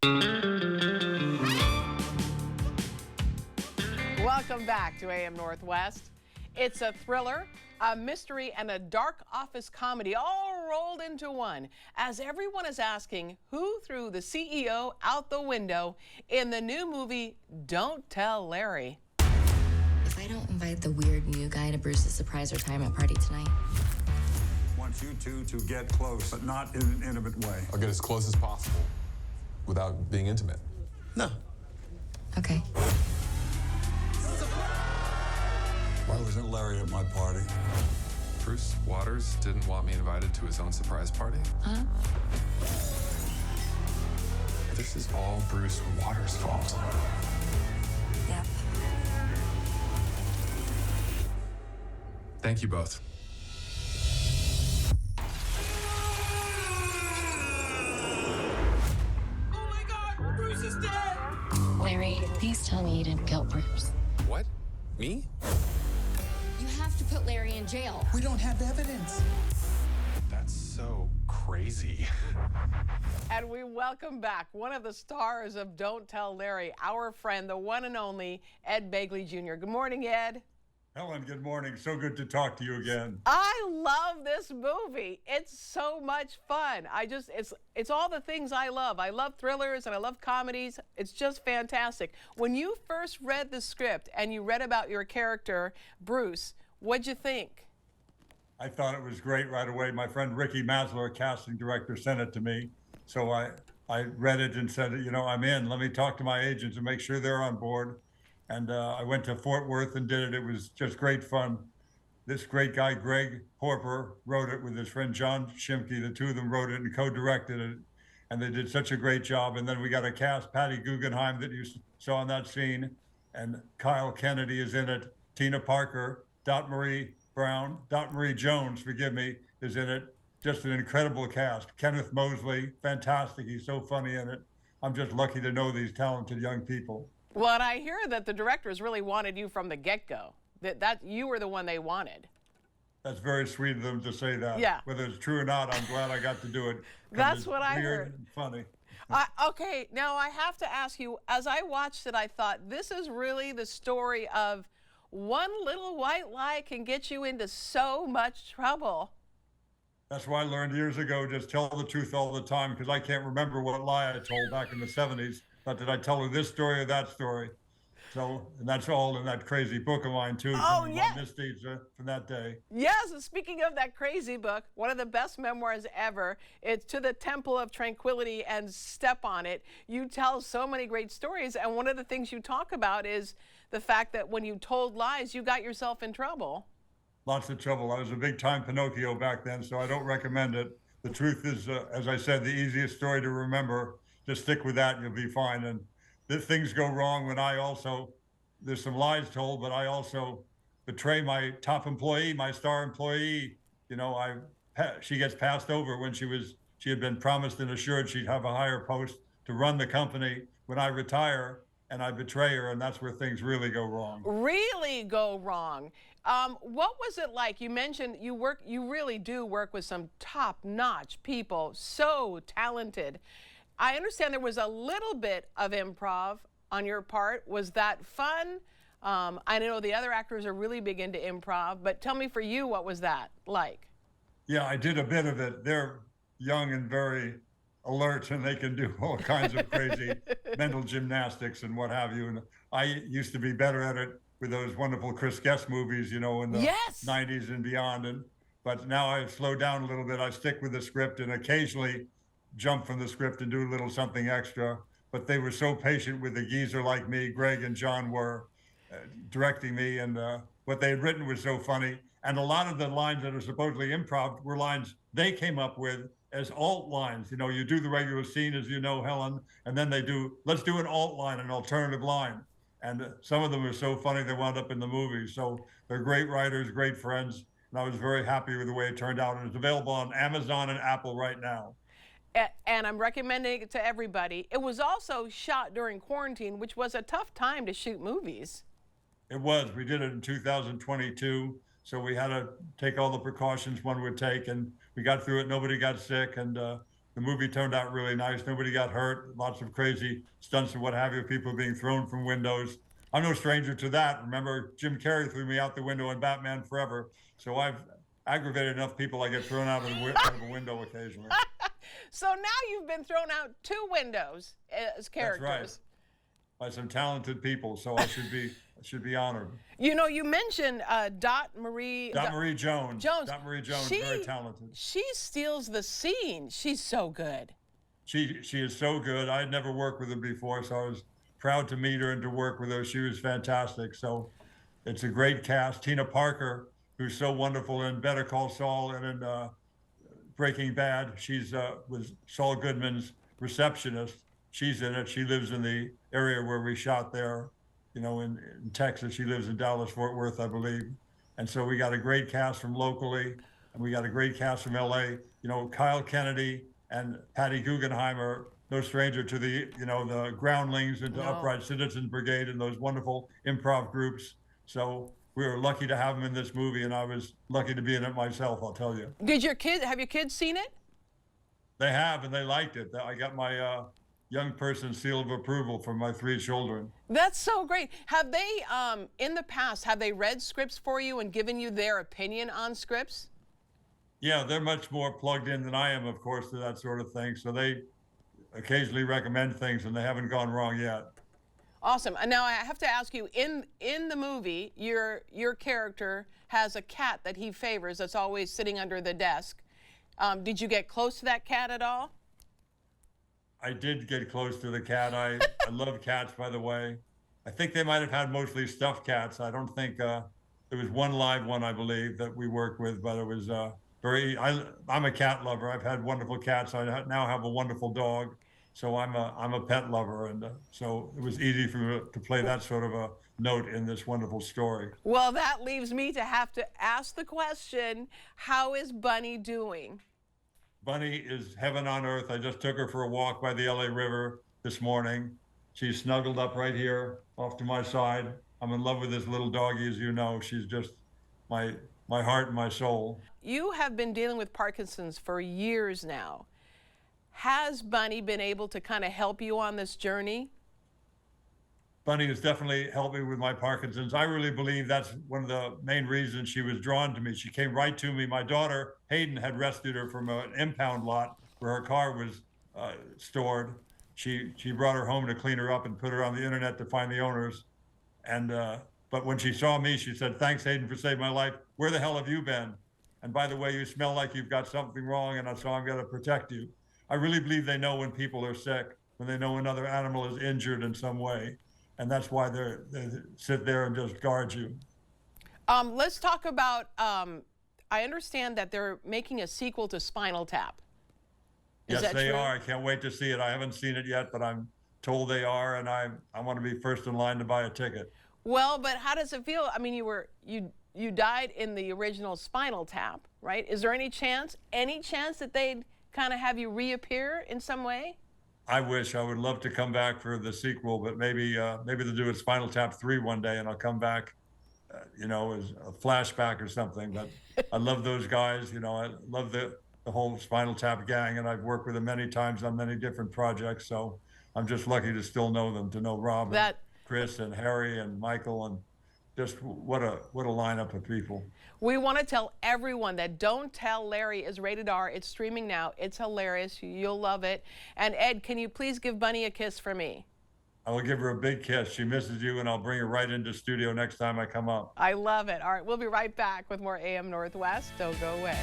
Welcome back to AM Northwest. It's a thriller, a mystery, and a dark office comedy all rolled into one, as everyone is asking who threw the CEO out the window in the new movie Don't Tell Larry. If I don't invite the weird new guy to Bruce's surprise retirement party tonight. I want you two to get close, but not in an intimate way. I'll get as close as possible without being intimate. No. Okay. Why wasn't Larry at my party? Bruce Waters didn't want me invited to his own surprise party? Huh? This is all Bruce Waters' fault. Yep. Thank you both. Oh my God, Bruce is dead! Larry, please tell me you didn't kill Bruce. What? Me? You have to put Larry in jail. We don't have evidence. That's so crazy. And we welcome back one of the stars of Don't Tell Larry, our friend, the one and only Ed Begley Jr. Good morning, Ed. Helen, good morning. So good to talk to you again. I love this movie. It's so much fun. It's all the things I love. I love thrillers and I love comedies. It's just fantastic. When you first read the script and you read about your character, Bruce, what'd you think? I thought it was great right away. My friend Ricky Masler, casting director, sent it to me. So I read it and said, you know, I'm in. Let me talk to my agents and make sure they're on board. And I went to Fort Worth and did it. It was just great fun. This great guy, Greg Horper, wrote it with his friend John Shimke. The two of them wrote it and co-directed it. And they did such a great job. And then we got a cast, Patty Guggenheim, that you saw in that scene. And Kyle Kennedy is in it. Tina Parker, Dot Marie Jones, forgive me, is in it. Just an incredible cast. Kenneth Mosley, fantastic. He's so funny in it. I'm just lucky to know these talented young people. Well, and I hear that the directors really wanted you from the get-go, that you were the one they wanted. That's very sweet of them to say that. Yeah. Whether it's true or not, I'm glad I got to do it. That's what I weird heard. And funny. Okay, now I have to ask you, as I watched it, I thought this is really the story of one little white lie can get you into so much trouble. That's why I learned years ago, just tell the truth all the time, because I can't remember what lie I told back in the 70s. But did I tell her this story or that story? So, and that's all in that crazy book of mine, too. Oh, from yeah. Misdeeds from that day. Yes, and speaking of that crazy book, one of the best memoirs ever. It's To the Temple of Tranquility and Step on It. You tell so many great stories, and one of the things you talk about is the fact that when you told lies, you got yourself in trouble. Lots of trouble. I was a big-time Pinocchio back then, so I don't recommend it. The truth is, as I said, the easiest story to remember. Just stick with that and you'll be fine. And if things go wrong when there's some lies told, but I also betray my top employee, my star employee. You know, she gets passed over when she had been promised and assured she'd have a higher post to run the company when I retire, and I betray her, and that's where things really go wrong. Really go wrong. What was it like? You mentioned you really do work with some top-notch people, so talented. I understand there was a little bit of improv on your part. Was that fun? I know the other actors are really big into improv, but tell me for you, what was that like? Yeah, I did a bit of it. They're young and very alert, and they can do all kinds of crazy mental gymnastics and what have you. And I used to be better at it with those wonderful Chris Guest movies, you know, in the 90s and beyond. But now I've slowed down a little bit. I stick with the script and occasionally jump from the script and do a little something extra. But they were so patient with a geezer like me. Greg and John were directing me, and what they had written was so funny. And a lot of the lines that are supposedly improv were lines they came up with as alt lines. You know, you do the regular scene, as you know, Helen, and then let's do an alt line, an alternative line. And some of them are so funny they wound up in the movie. So they're great writers, great friends, and I was very happy with the way it turned out. And it's available on Amazon and Apple right now. And I'm recommending it to everybody. It was also shot during quarantine, which was a tough time to shoot movies. It was. We did it in 2022, so we had to take all the precautions one would take, and we got through it. Nobody got sick, and the The movie turned out really nice. Nobody got hurt. Lots of crazy stunts and what have you. People being thrown from windows. I'm no stranger to that. Remember, Jim Carrey threw me out the window in Batman Forever. So I've aggravated enough people I get thrown out of, out of a window occasionally. So now you've been thrown out 2 windows as characters. That's right. By some talented people. So I should be honored. You know, you mentioned Dot Marie Jones. Jones. Dot Marie Jones, very talented. She steals the scene. She's so good. She is so good. I had never worked with her before, so I was proud to meet her and to work with her. She was fantastic. So it's a great cast. Tina Parker, who's so wonderful in Better Call Saul and in Breaking Bad. She's was Saul Goodman's receptionist. She's in it. She lives in the area where we shot there, you know, in Texas. She lives in Dallas, Fort Worth, I believe. And so we got a great cast from locally, and we got a great cast from LA. You know, Kyle Kennedy and Patty Guggenheim are no stranger to the, you know, the groundlings and to Upright Citizens Brigade and those wonderful improv groups. So we were lucky to have them in this movie, and I was lucky to be in it myself, I'll tell you. Have your kids seen it? They have, and they liked it. I got my young person seal of approval from my 3 children. That's so great. Have they, in the past, have they read scripts for you and given you their opinion on scripts? Yeah, they're much more plugged in than I am, of course, to that sort of thing. So they occasionally recommend things, and they haven't gone wrong yet. Awesome. And now I have to ask you, in the movie, your character has a cat that he favors that's always sitting under the desk. Did you get close to that cat at all? I did get close to the cat. I love cats, by the way. I think they might have had mostly stuffed cats. I don't think there was one live one, I believe, that we worked with, but it was I'm a cat lover. I've had wonderful cats. I now have a wonderful dog. So I'm a pet lover, and so it was easy for me to play that sort of a note in this wonderful story. Well, that leaves me to have to ask the question, how is Bunny doing? Bunny is heaven on earth. I just took her for a walk by the LA River this morning. She's snuggled up right here off to my side. I'm in love with this little doggie, as you know. She's just my heart and my soul. You have been dealing with Parkinson's for years now. Has Bunny been able to kind of help you on this journey? Bunny has definitely helped me with my Parkinson's. I really believe that's one of the main reasons she was drawn to me. She came right to me. My daughter, Hayden, had rescued her from an impound lot where her car was stored. She brought her home to clean her up and put her on the internet to find the owners. And but when she saw me, she said, "Thanks, Hayden, for saving my life. Where the hell have you been? And by the way, you smell like you've got something wrong, and so I'm going to protect you." I really believe they know when people are sick, when they know another animal is injured in some way. And that's why they sit there and just guard you. Let's talk about, I understand that they're making a sequel to Spinal Tap. Is yes, that they true? are. I can't wait to see it. I haven't seen it yet, but I'm told they are, and I want to be first in line to buy a ticket. Well, but how does it feel? I mean, you died in the original Spinal Tap, right? Is there any chance that they'd kind of have you reappear in some way? I wish. I would love to come back for the sequel, but maybe they'll do a Spinal Tap 3 one day, and I'll come back, you know, as a flashback or something. But I love those guys. You know, I love the whole Spinal Tap gang, and I've worked with them many times on many different projects. So I'm just lucky to still know them, to know Rob and Chris and Harry and Michael, and just what a lineup of people. We want to tell everyone that Don't Tell Larry is rated R. It's streaming now. It's hilarious. You'll love it. And Ed, can you please give Bunny a kiss for me? I will give her a big kiss. She misses you, and I'll bring her right into studio next time I come up. I love it. All right, we'll be right back with more AM Northwest. Don't go away.